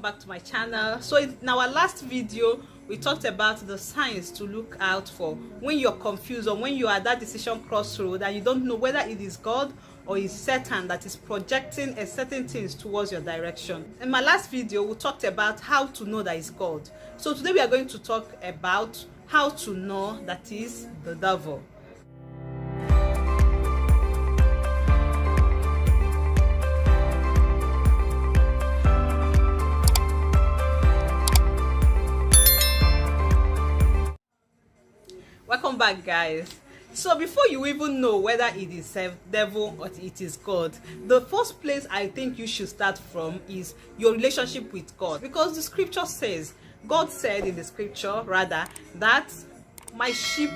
back to my channel. So in our last video we talked about the signs to look out for when you're confused or when you are at that decision crossroad and you don't know whether it is God or is Satan that is projecting a certain things towards your direction. In my last video we talked about how to know that it's God. So today we are going to talk about how to know that is the devil. Welcome back, guys. So before you even know whether it is devil or it is God, the first place I think you should start from is your relationship with God, because the scripture says, God said in the scripture rather, that my sheep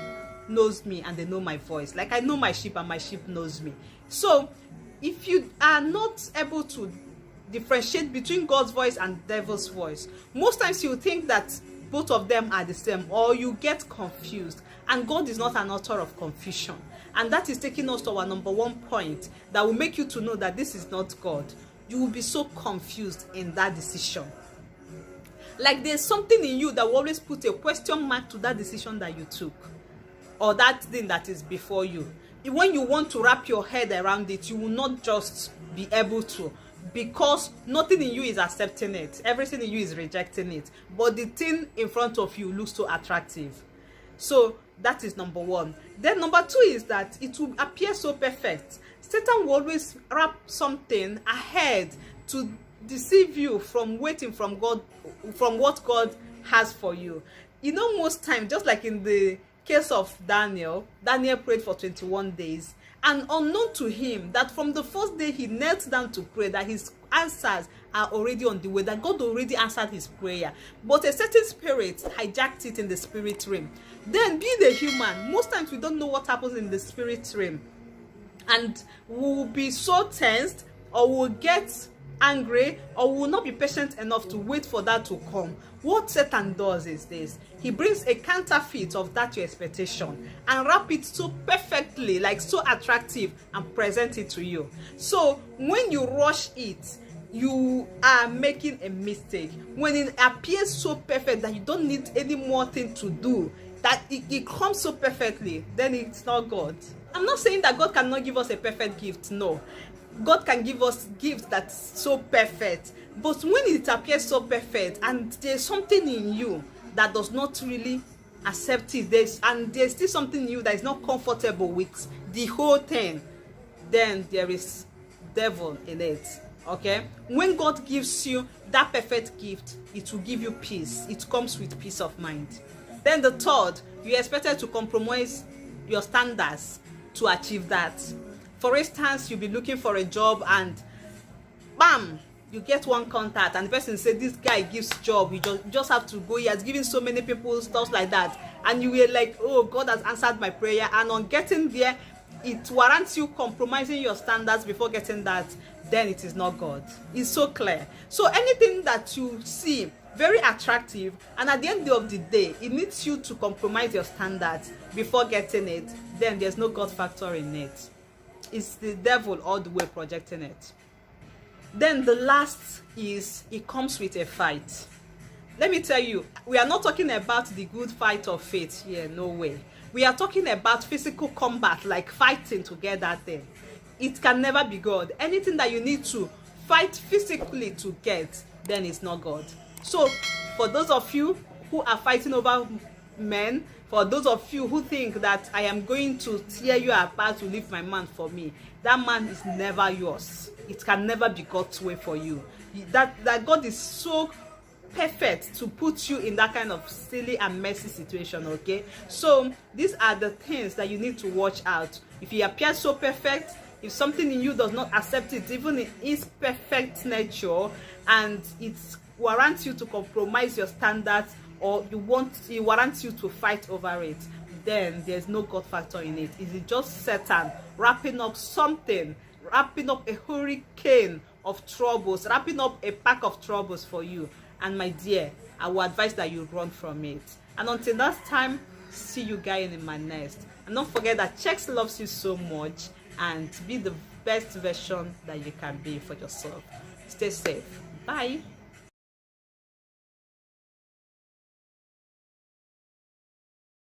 knows me and they know my voice. Like I know my sheep and my sheep knows me. So if you are not able to differentiate between God's voice and devil's voice, most times you think that both of them are the same, or you get confused. And God is not an author of confusion. And that is taking us to our number one point that will make you to know that this is not God. You will be so confused in that decision. Like there's something in you that will always put a question mark to that decision that you took, or that thing that is before you. When you want to wrap your head around it, you will not just be able to, because nothing in you is accepting it. Everything in you is rejecting it. But the thing in front of you looks so attractive. So that is number one. Then number two is that it will appear so perfect. Satan will always wrap something ahead to deceive you from waiting from God, from what God has for you. You know, most times, just like in the case of Daniel prayed for 21 days. And unknown to him that from the first day he knelt down to pray, that his answers are already on the way, that God already answered his prayer. But a certain spirit hijacked it in the spirit realm. Then being a human, most times we don't know what happens in the spirit realm. And we will be so tensed, or we will get angry, or we will not be patient enough to wait for that to come. What Satan does is this: he brings a counterfeit of that your expectation and wrap it so perfectly, like so attractive, and present it to you. So when you rush it, you are making a mistake. When it appears so perfect that you don't need any more thing to do, that it comes so perfectly, then it's not God. I'm not saying that God cannot give us a perfect gift. No, God can give us gifts that's so perfect. But when it appears so perfect and there's something in you that does not really accept it, there's still something in you that is not comfortable with the whole thing, then there is devil in it. Okay? When God gives you that perfect gift, it will give you peace. It comes with peace of mind. Then the third, you are expected to compromise your standards to achieve that. For instance, you'll be looking for a job and bam, you get one contact and the person said, this guy gives job, you just have to go. He has given so many people stuff like that, and you were like, oh, God has answered my prayer. And on getting there, it warrants you compromising your standards before getting that. Then it is not God. It's so clear. So anything that you see very attractive, and at the end of the day it needs you to compromise your standards before getting it, then there's no God factor in it. It's the devil all the way projecting it. Then the last is, it comes with a fight. Let me tell you, we are not talking about the good fight of faith here. No way. We are talking about physical combat, like fighting to get that thing. It can never be God. Anything that you need to fight physically to get, then it's not God. So for those of you who are fighting over men, for those of you who think that I am going to tear you apart to leave my man for me, that man is never yours. It can never be God's way for you. That God is so perfect to put you in that kind of silly and messy situation. Okay, so these are the things that you need to watch out. If he appears so perfect, if something in you does not accept it, even in its perfect nature, and it warrants you to compromise your standards, or it warrants you to fight over it, then there's no God factor in it. Is it just Satan wrapping up something, wrapping up a hurricane of troubles, wrapping up a pack of troubles for you? And my dear, I will advise that you run from it. And until that time, see you guys in my next. And don't forget that Chex loves you so much, and be the best version that you can be for yourself. Stay safe. Bye.